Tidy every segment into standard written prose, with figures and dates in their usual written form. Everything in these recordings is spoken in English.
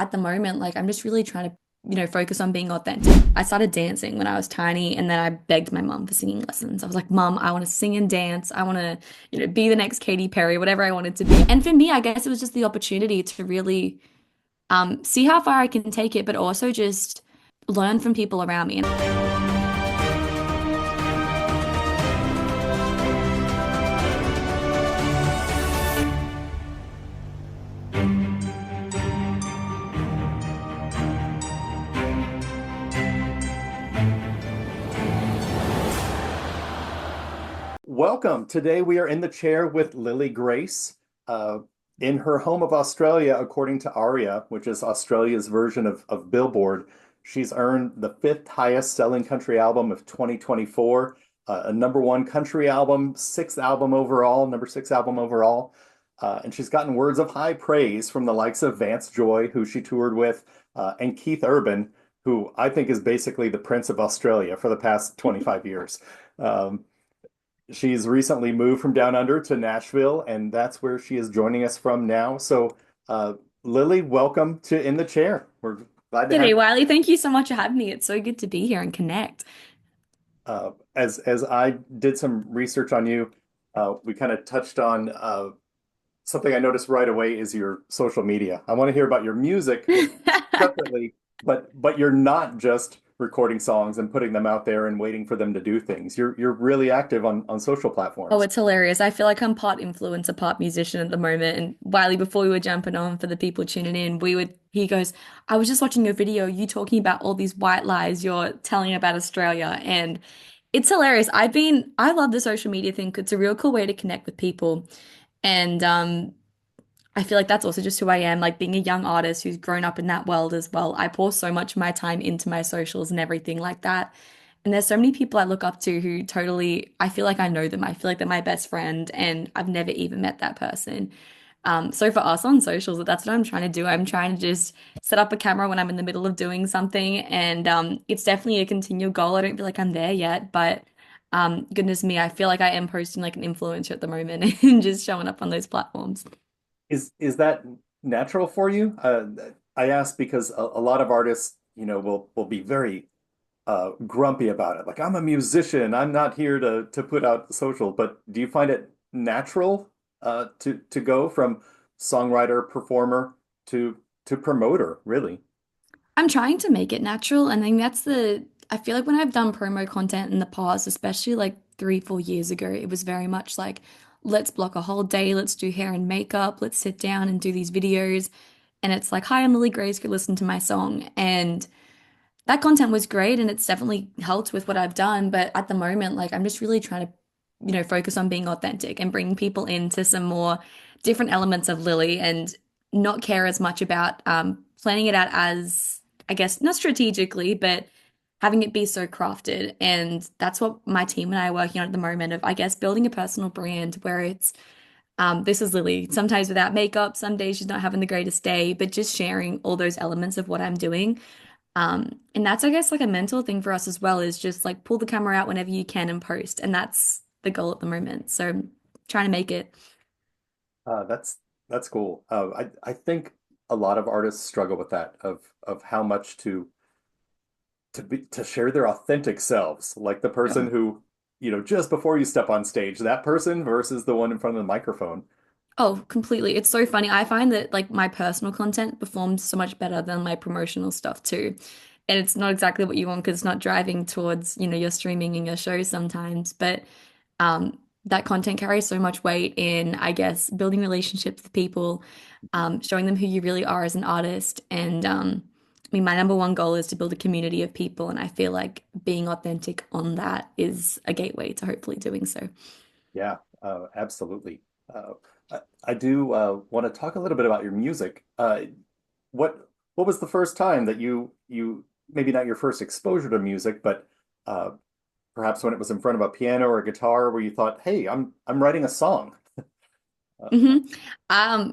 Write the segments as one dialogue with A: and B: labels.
A: at the moment, like I'm just really trying to, focus on being authentic. I started dancing when I was tiny and then I begged my mum for singing lessons. I was like, Mum, I want to sing and dance. I want to, be the next Katy Perry, whatever I wanted to be. And for me, I guess it was just the opportunity to really see how far I can take it, but also just learn from people around me.
B: Welcome. Today we are in the chair with Lily Grace uh, in her home of Australia, according to ARIA, which is Australia's version of Billboard. She's earned the fifth highest selling country album of 2024, a number one country album, number six album overall. And she's gotten words of high praise from the likes of Vance Joy, who she toured with, and Keith Urban, who I think is basically the Prince of Australia for the past 25 years. Um, She's recently moved from down under to Nashville, and that's where she is joining us from now. So, Lily, welcome to In the Chair. We're glad to
A: G'day,
B: have
A: Wiley. Thank you so much for having me. It's so good to be here and connect.
B: as I did some research on you, we kind of touched on something I noticed right away is your social media. I want to hear about your music separately, but you're not just recording songs and putting them out there and waiting for them to do things. You're really active on social
A: Oh,
B: platforms.
A: it's hilarious. I feel like I'm part influencer, part musician at the moment. And Wiley, before we were jumping on for the people tuning in, he goes, I was just watching your video, you talking about all these white lies you're telling about Australia. And it's hilarious. I love the social media thing 'cause it's a real cool way to connect with people. And I feel like that's also just who I am, like being a young artist who's grown up in that world as well. I pour so much of my time into my socials and everything like that. And there's so many people I look up to who totally, I feel like I know them. I feel like they're my best friend, and I've never even met that person. So for us on socials, that's what I'm trying to do. I'm trying to just set up a camera when I'm in the middle of doing something, and it's definitely a continual goal. I don't feel like I'm there yet, but goodness me, I feel like I am posting like an influencer at the moment and just showing up on those platforms.
B: Is that natural for you? I ask because a lot of artists, will be very grumpy about it. Like, I'm a musician, I'm not here to put out social. But do you find it natural to go from songwriter, performer to promoter, really?
A: I'm trying to make it natural. And I think I feel like when I've done promo content in the past, especially like 3, 4 years ago, it was very much like, let's block a whole day, let's do hair and makeup, let's sit down and do these videos. And it's like, hi, I'm Lily Grace, go listen to my song. And that content was great and it's definitely helped with what I've done. But at the moment, like I'm just really trying to, focus on being authentic and bring people into some more different elements of Lily and not care as much about planning it out as, I guess, not strategically, but having it be so crafted. And that's what my team and I are working on at the moment of, I guess, building a personal brand where it's this is Lily, sometimes without makeup, some days she's not having the greatest day, but just sharing all those elements of what I'm doing. And that's, I guess, like a mental thing for us as well, is just like pull the camera out whenever you can and post. And that's the goal at the moment. So trying to make it.
B: That's cool. I think a lot of artists struggle with that of how much to share their authentic selves, like the person
A: Yeah.
B: who, just before you step on stage, that person versus the one in front of the microphone.
A: Oh, completely. It's so funny. I find that like my personal content performs so much better than my promotional stuff too. And it's not exactly what you want because it's not driving towards, your streaming and your shows sometimes. But that content carries so much weight in, I guess, building relationships with people, showing them who you really are as an artist. And I mean, my number one goal is to build a community of people. And I feel like being authentic on that is a gateway to hopefully doing so.
B: Yeah, absolutely. I do want to talk a little bit about your music. What was the first time that you maybe not your first exposure to music, but uh, perhaps when it was in front of a piano or a guitar where you thought, "Hey, I'm writing a song."
A: hmm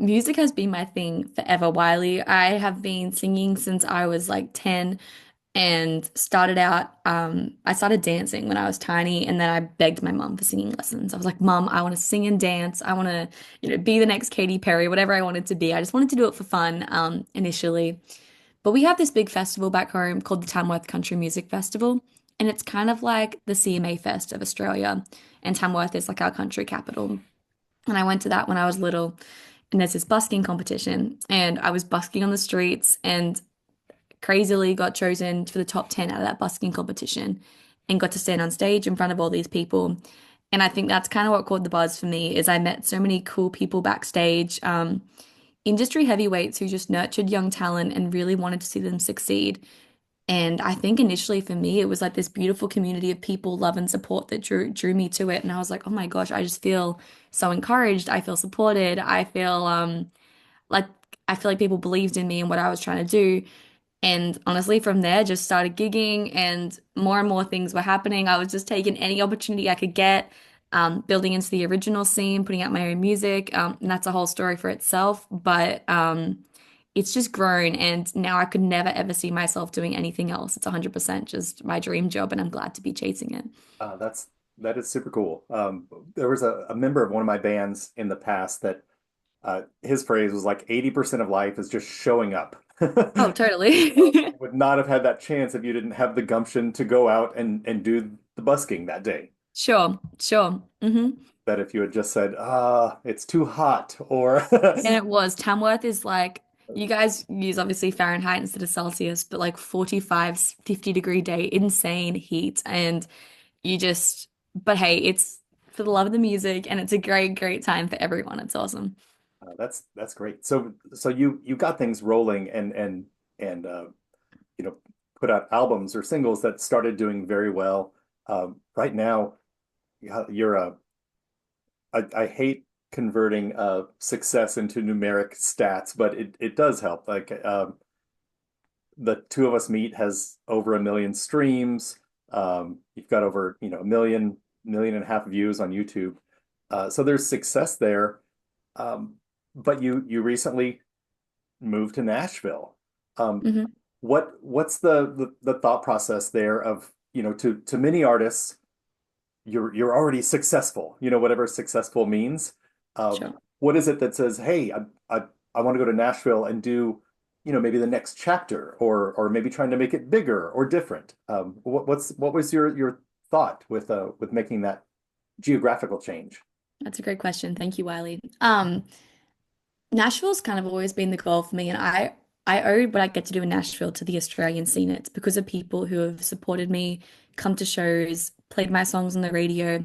A: Music has been my thing forever, Wiley. I have been singing since I was like 10. and started out, I started dancing when I was tiny, and then I begged my mum for singing lessons. I was like, Mum, I want to sing and dance. I want to, be the next Katy Perry, whatever I wanted to be. I just wanted to do it for fun, initially. But we have this big festival back home called the Tamworth Country Music Festival, and it's kind of like the CMA Fest of Australia, and Tamworth is like our country capital. And I went to that when I was little, and there's this busking competition, and I was busking on the streets, and crazily got chosen for the top 10 out of that busking competition and got to stand on stage in front of all these people. And I think that's kind of what caught the buzz for me is I met so many cool people backstage, industry heavyweights who just nurtured young talent and really wanted to see them succeed. And I think initially for me, it was like this beautiful community of people, love and support that drew me to it. And I was like, oh my gosh, I just feel so encouraged. I feel supported. Like I feel like people believed in me and what I was trying to do. And honestly, from there, just started gigging and more things were happening. I was just taking any opportunity I could get, building into the original scene, putting out my own music. And that's a whole story for itself. But it's just grown. And now I could never, ever see myself doing anything else. It's 100% just my dream job. And I'm glad to be chasing it.
B: That is super cool. There was a member of one of my bands in the past that his phrase was like 80% of life is just showing up.
A: Oh,
B: So
A: totally.
B: you would not have had that chance if you didn't have the gumption to go out and do the busking that day.
A: Sure, sure.
B: That if you had just said, it's too hot, or
A: And it was. Tamworth is like, you guys use obviously Fahrenheit instead of Celsius, but like 45, 50-degree day, insane heat. And but hey, it's for the love of the music and it's a great, great time for everyone. It's awesome.
B: that's great. So you got things rolling and you know put out albums or singles that started doing very well. Right now, you're a I hate converting success into numeric stats, but it does help. Like the Two of Us Meet has over 1 million streams. You've got over a million and a half views on YouTube. So there's success there. Um, but you recently moved to Nashville. Um,
A: Hmm.
B: what's the thought process there of to many artists you're already successful, whatever successful means.
A: Sure.
B: What is it that says, hey, I want to go to Nashville and do, maybe the next chapter or maybe trying to make it bigger or different? What was your thought with making that geographical change?
A: That's a great question. Thank you, Wiley. Nashville's kind of always been the goal for me, and I owe what I get to do in Nashville to the Australian scene. It's because of people who have supported me, come to shows, played my songs on the radio.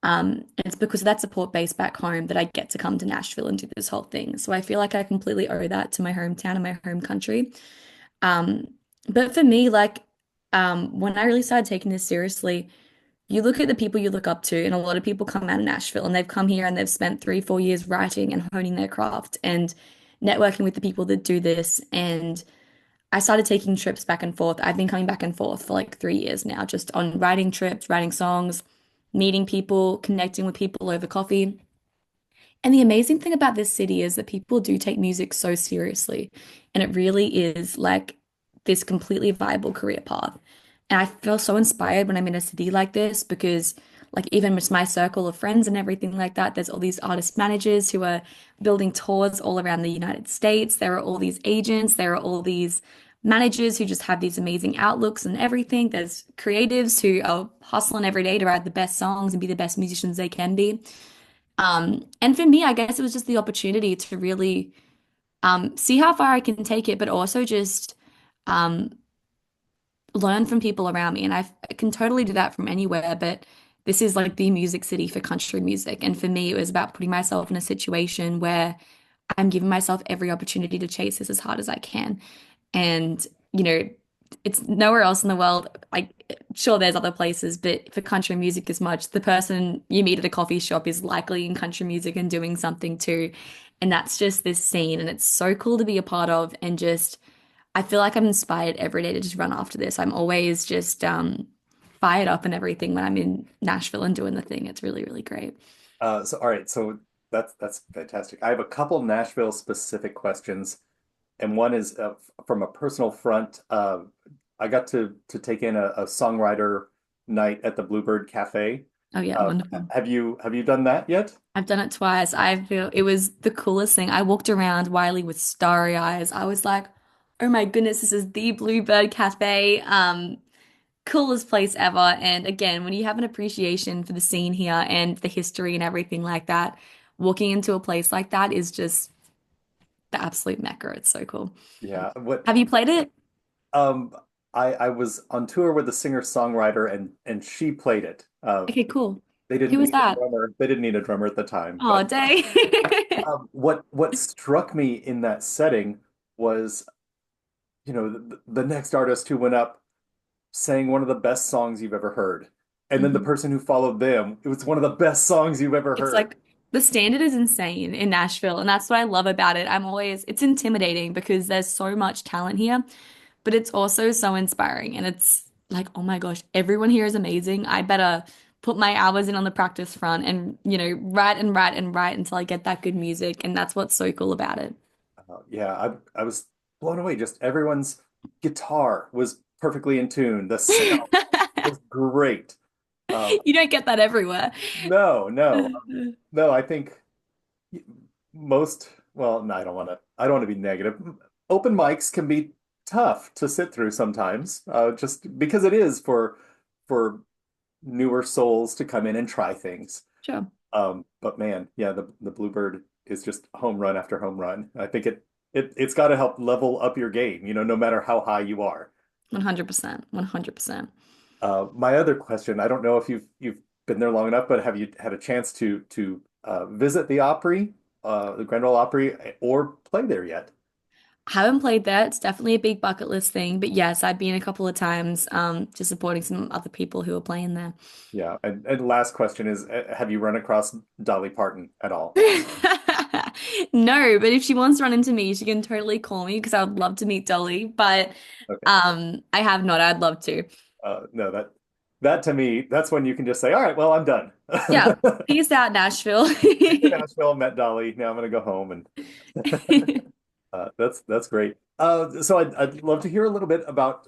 A: It's because of that support base back home that I get to come to Nashville and do this whole thing. So I feel like I completely owe that to my hometown and my home country. Um, but for me, like, when I really started taking this seriously, you look at the people you look up to, and a lot of people come out of Nashville and they've come here and they've spent 3, 4 years writing and honing their craft and networking with the people that do this. And I started taking trips back and forth. I've been coming back and forth for like 3 years now, just on writing trips, writing songs, meeting people, connecting with people over coffee. And the amazing thing about this city is that people do take music so seriously. And it really is like this completely viable career path. And I feel so inspired when I'm in a city like this because, like, even with my circle of friends and everything like that, there's all these artist managers who are building tours all around the United States. There are all these agents, there are all these managers who just have these amazing outlooks and everything. There's creatives who are hustling every day to write the best songs and be the best musicians they can be. And for me, I guess it was just the opportunity to really see how far I can take it, but also just um, learn from people around me. And I can totally do that from anywhere, but this is like the music city for country music. And for me, it was about putting myself in a situation where I'm giving myself every opportunity to chase this as hard as I can. And, it's nowhere else in the world. Like, sure, there's other places, but for country music as much, the person you meet at a coffee shop is likely in country music and doing something too. And that's just this scene. And it's so cool to be a part of. And just, I feel like I'm inspired every day to just run after this. I'm always just fired up and everything when I'm in Nashville and doing the thing. It's really, really great.
B: So all right, so that's fantastic. I have a couple Nashville specific questions, and one is from a personal front. I got to take in a songwriter night at the Bluebird Cafe.
A: Oh yeah, wonderful.
B: Have you done that yet?
A: I've done it twice. I feel it was the coolest thing. I walked around Wiley with starry eyes. I was like, oh my goodness, this is the Bluebird Cafe. Coolest place ever. And again, when you have an appreciation for the scene here and the history and everything like that, walking into a place like that is just the absolute mecca. It's so cool.
B: Yeah. What
A: Have you played it?
B: um I was on tour with a singer-songwriter and she played it.
A: Okay, cool.
B: They
A: Who
B: didn't
A: was
B: need a
A: that?
B: drummer. They didn't need a drummer at the time,
A: Oh,
B: but
A: day.
B: what struck me in that setting was, the next artist who went up sang one of the best songs you've ever heard. And then the
A: Mhm.
B: person who followed them, it was one of the best songs you've ever
A: It's
B: heard.
A: like the standard is insane in Nashville, and that's what I love about it. It's intimidating because there's so much talent here, but it's also so inspiring. And it's like, oh my gosh, everyone here is amazing. I better put my hours in on the practice front and, write and write and write until I get that good music. And that's what's so cool about it.
B: Yeah, I was blown away. Just everyone's guitar was perfectly in tune. The sound was great.
A: You don't get that everywhere.
B: No, no, no. I think well, no, I don't want to be negative. Open mics can be tough to sit through sometimes, just because it is for newer souls to come in and try things.
A: Sure.
B: But man, yeah, the Bluebird is just home run after home run. I think it's got to help level up your game, no matter how high you are.
A: 100%. 100%.
B: My other question, I don't know if you've been there long enough, but have you had a chance to visit the Opry, the Grand Ole Opry, or play there yet?
A: Haven't played that. It's definitely a big bucket list thing. But yes, I've been a couple of times, just supporting some other people who are playing there.
B: Yeah, and last question is, have you run across Dolly Parton at all?
A: No, but if she wants to run into me, she can totally call me because I would love to meet Dolly. But
B: Okay.
A: I have not. I'd love to.
B: No, that to me, that's when you can just say, all right, well, I'm done.
A: Yeah. Peace out, Nashville.
B: Been to Nashville, met Dolly. Now I'm gonna go home and that's great. So I'd love to hear a little bit about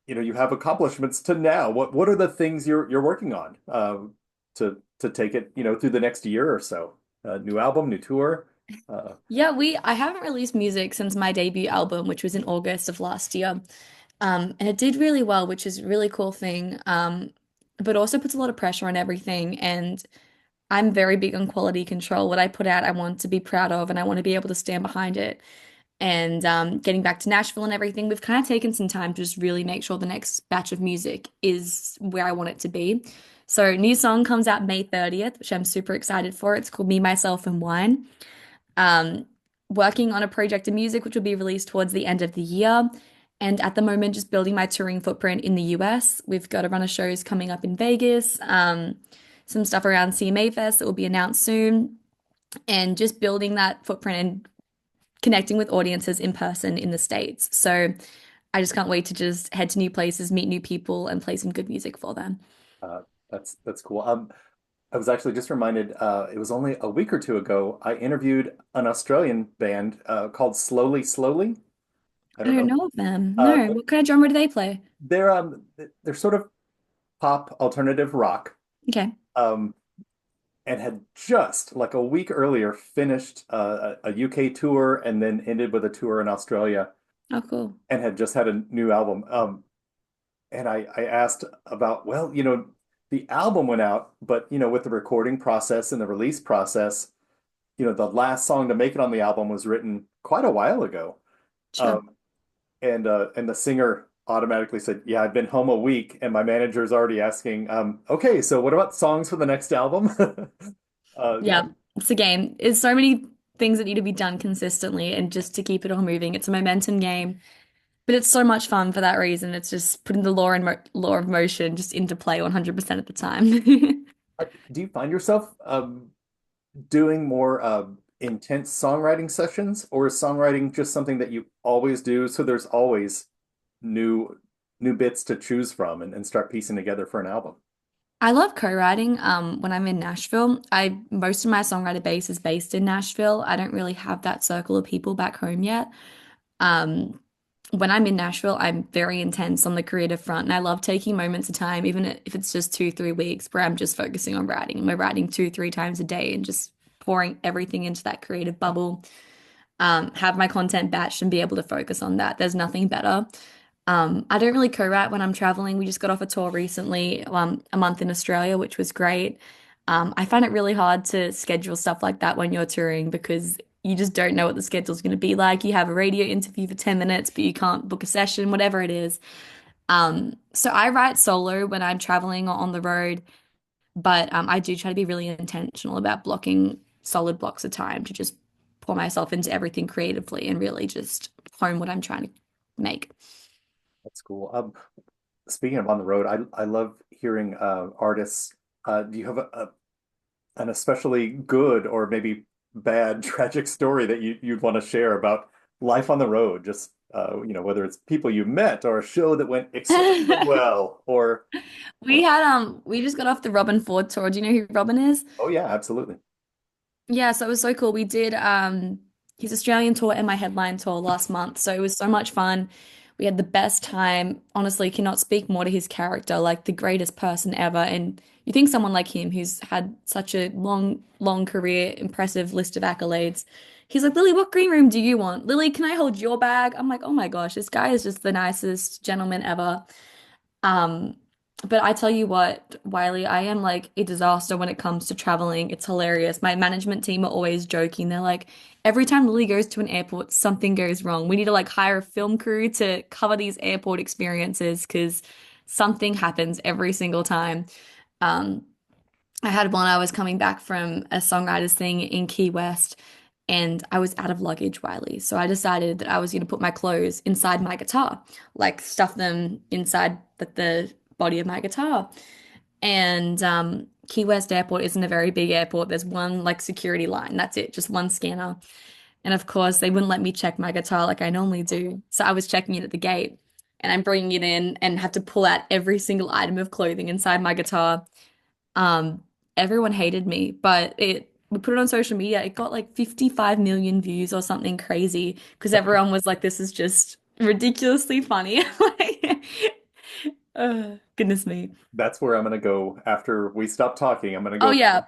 B: you have accomplishments to now. What are the things you're working on to take it, through the next year or so? New album, new tour.
A: Yeah, I haven't released music since my debut album, which was in August of last year. And it did really well, which is a really cool thing. But also puts a lot of pressure on everything. And I'm very big on quality control. What I put out, I want to be proud of, and I want to be able to stand behind it. And getting back to Nashville and everything, we've kind of taken some time to just really make sure the next batch of music is where I want it to be. So, new song comes out May 30th, which I'm super excited for. It's called Me, Myself, and Wine. Um, Working on a project of music which will be released towards the end of the year. And at the moment, just building my touring footprint in the US. We've got a run of shows coming up in Vegas, some stuff around CMA Fest that will be announced soon, and just building that footprint and connecting with audiences in person in the States. So I just can't wait to just head to new places, meet new people, and play some good music for them.
B: Uh, that's cool. I was actually just reminded, it was only a week or two ago, I interviewed an Australian band called Slowly Slowly. I
A: I
B: don't
A: don't
B: know.
A: know of them.
B: Uh,
A: No. What kind of genre do they play?
B: they're sort of pop alternative rock,
A: Okay.
B: um, and had just like a week earlier finished a UK tour and then ended with a tour in Australia
A: Oh, cool.
B: and had just had a new album. And I asked about, well, the album went out, but with the recording process and the release process, the last song to make it on the album was written quite a while ago.
A: Sure.
B: Um, and the singer automatically said, "Yeah, I've been home a week, and my manager's already asking, okay, so what about songs for the next album?" Yeah,
A: Yeah, it's a game. There's so many things that need to be done consistently and just to keep it all moving. It's a momentum game, but it's so much fun for that reason. It's just putting the law of motion just into play 100% of the time.
B: do you find yourself doing more intense songwriting sessions, or is songwriting just something that you always do? So there's always new new bits to choose from and start piecing together for an album.
A: I love co-writing. When I'm in Nashville, I most of my songwriter base is based in Nashville. I don't really have that circle of people back home yet. Um, when I'm in Nashville, I'm very intense on the creative front, and I love taking moments of time, even if it's just 2, 3 weeks, where I'm just focusing on writing. And we're writing 2, 3 times a day and just pouring everything into that creative bubble. Have my content batched and be able to focus on that. There's nothing better. I don't really co-write when I'm traveling. We just got off a tour recently, a month in Australia, which was great. I find it really hard to schedule stuff like that when you're touring because you just don't know what the schedule's going to be like. You have a radio interview for 10 minutes, but you can't book a session, whatever it is. So I write solo when I'm traveling or on the road, but I do try to be really intentional about blocking solid blocks of time to just pour myself into everything creatively and really just hone what I'm trying to make.
B: That's cool. Speaking of on the road, I love hearing artists. Do you have an especially good or maybe bad tragic story that you'd want to share about life on the road? Just whether it's people you met or a show that went exceptionally well,
A: We
B: or
A: had we just got off the Robin Ford tour. Do you know who Robin is?
B: oh yeah, absolutely.
A: Yeah, so it was so cool. We did his Australian tour and my headline tour last month. So it was so much fun. We had the best time. Honestly, cannot speak more to his character, like the greatest person ever. And you think someone like him, who's had such a long, long career, impressive list of accolades. He's like, Lily, what green room do you want? Lily, can I hold your bag? I'm like, oh my gosh, this guy is just the nicest gentleman ever. Um, but I tell you what, Wiley, I am like a disaster when it comes to traveling. It's hilarious. My management team are always joking. They're like, every time Lily goes to an airport, something goes wrong. We need to like hire a film crew to cover these airport experiences because something happens every single time. Um, I had one, I was coming back from a songwriters thing in Key West and I was out of luggage, Wiley. So I decided that I was going to put my clothes inside my guitar, like stuff them inside the body of my guitar. And Key West Airport isn't a very big airport. There's one like security line. That's it, just one scanner. And of course, they wouldn't let me check my guitar like I normally do. So I was checking it at the gate and I'm bringing it in and had to pull out every single item of clothing inside my guitar. Um, Everyone hated me, but it we put it on social media. It got like 55 million views or something crazy because everyone was like, "This is just ridiculously funny." Like, goodness me.
B: That's where I'm gonna go after we stop talking. I'm gonna
A: Oh
B: go.
A: yeah,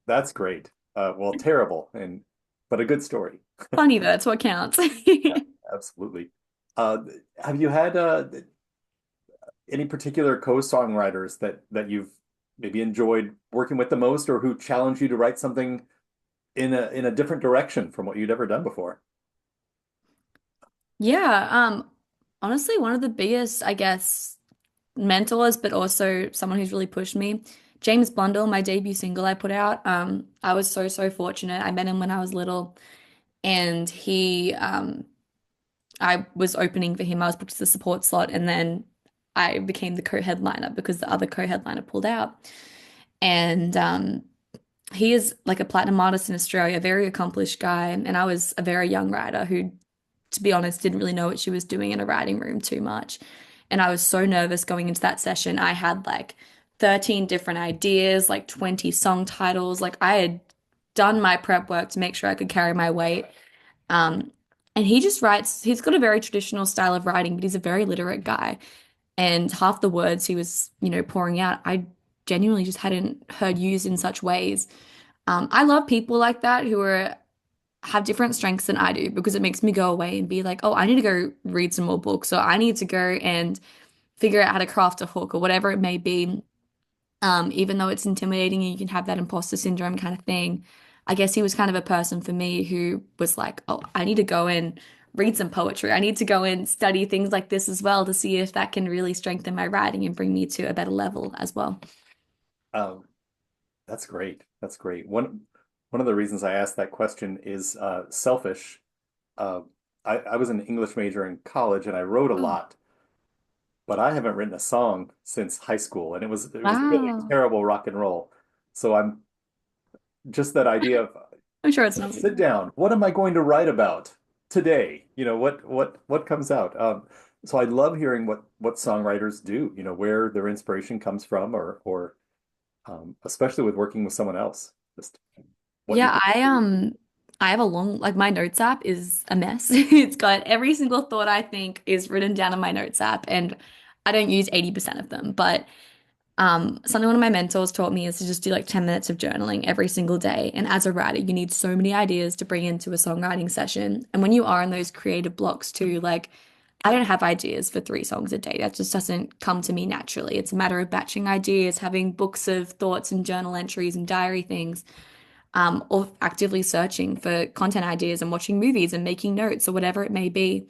B: That's great. Well, terrible and but a good story.
A: funny though. That's what counts.
B: Yeah, absolutely. Uh, have you had any particular co-songwriters that you've maybe enjoyed working with the most, or who challenged you to write something in a different direction from what you'd ever done before?
A: Yeah. Honestly, one of the biggest, I guess, mentors, but also someone who's really pushed me. James Blundell, my debut single I put out. I was so, so fortunate. I met him when I was little, and I was opening for him. I was booked as the support slot, and then I became the co-headliner because the other co-headliner pulled out. And he is like a platinum artist in Australia, a very accomplished guy, and I was a very young writer who, to be honest, didn't really know what she was doing in a writing room too much. And I was so nervous going into that session. I had like 13 different ideas, like 20 song titles. Like I had done my prep work to make sure I could carry my weight. Um, and he just writes, he's got a very traditional style of writing, but he's a very literate guy. And half the words he was, pouring out, I genuinely just hadn't heard used in such ways. I love people like that who have different strengths than I do because it makes me go away and be like, oh, I need to go read some more books, or I need to go and figure out how to craft a hook or whatever it may be. Even though it's intimidating and you can have that imposter syndrome kind of thing. I guess he was kind of a person for me who was like, oh, I need to go and read some poetry. I need to go and study things like this as well to see if that can really strengthen my writing and bring me to a better level as well.
B: Um, that's great. That's great. One of the reasons I asked that question is selfish. Uh, I was an English major in college and I wrote a
A: Oh,
B: lot, but I haven't written a song since high school, and it was really
A: wow.
B: terrible rock and roll. So I'm just that idea of
A: I'm sure it's
B: let's
A: not.
B: sit down. What am I going to write about today? What comes out? So I love hearing what songwriters do. Where their inspiration comes from, or especially with working with someone else. Just what you
A: Yeah,
B: can do.
A: I have a long, like my notes app is a mess. It's got every single thought I think is written down in my notes app, and I don't use 80% of them. But something one of my mentors taught me is to just do like 10 minutes of journaling every single day. And as a writer, you need so many ideas to bring into a songwriting session. And when you are in those creative blocks too, like I don't have ideas for 3 songs a day. That just doesn't come to me naturally. It's a matter of batching ideas, having books of thoughts and journal entries and diary things, or actively searching for content ideas and watching movies and making notes or whatever it may be.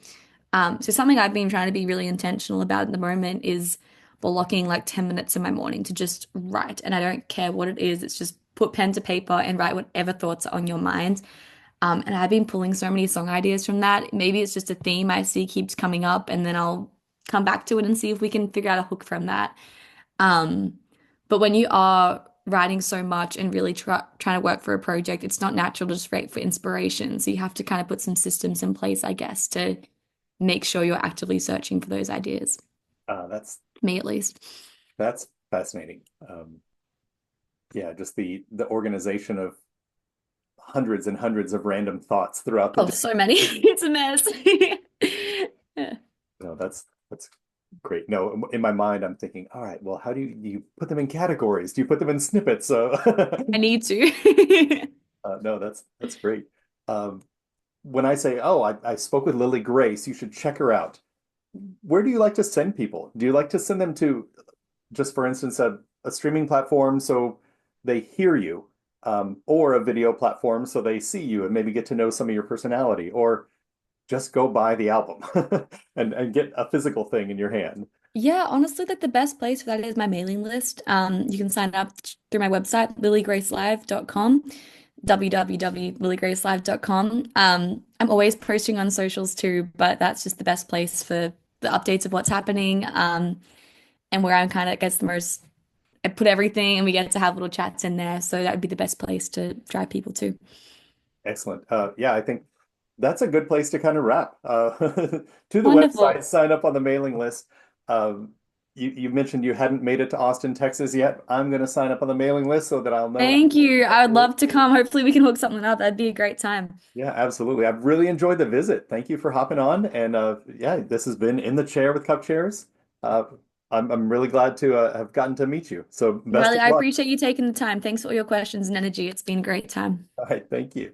A: So something I've been trying to be really intentional about at the moment is blocking like 10 minutes in my morning to just write. And I don't care what it is. It's just put pen to paper and write whatever thoughts are on your mind. And I've been pulling so many song ideas from that. Maybe it's just a theme I see keeps coming up, and then I'll come back to it and see if we can figure out a hook from that. Um, but when you are writing so much and really trying to work for a project, it's not natural to just wait for inspiration. So you have to kind of put some systems in place, I guess, to make sure you're actively searching for those ideas.
B: That's
A: Me at least.
B: that's fascinating. Yeah, just the organization of hundreds and hundreds of random thoughts throughout the
A: Oh,
B: day.
A: so many. It's a mess. Yeah.
B: No, that's great. No, in my mind, I'm thinking, all right, well, how do you put them in categories? Do you put them in snippets? So,
A: I need to.
B: no, that's great. Um, when I say, oh, I spoke with Lily Grace, you should check her out. Where do you like to send people? Do you like to send them to, just for instance, a streaming platform so they hear you, or a video platform so they see you and maybe get to know some of your personality, or just go buy the album and get a physical thing in your hand?
A: Yeah, honestly, like the best place for that is my mailing list. You can sign up through my website, lilygracelive.com, www.lilygracelive.com. I'm always posting on socials too, but that's just the best place for the updates of what's happening, and where I'm kind of gets the most, I put everything and we get to have little chats in there. So that would be the best place to drive people to.
B: Excellent. Yeah, I think that's a good place to kind of wrap. To the website,
A: Wonderful.
B: sign up on the mailing list. Um, you mentioned you hadn't made it to Austin, Texas yet. I'm going to sign up on the mailing list so that I'll know.
A: Thank you. I would love to come. Hopefully we can hook something up. That'd be a great time.
B: Yeah, absolutely. I've really enjoyed the visit. Thank you for hopping on. And yeah, this has been In the Chair with Cupchairs. Uh, I'm really glad to have gotten to meet you. So best
A: Riley,
B: of
A: I
B: luck.
A: appreciate you taking the time. Thanks for all your questions and energy. It's been a great time.
B: All right, thank you.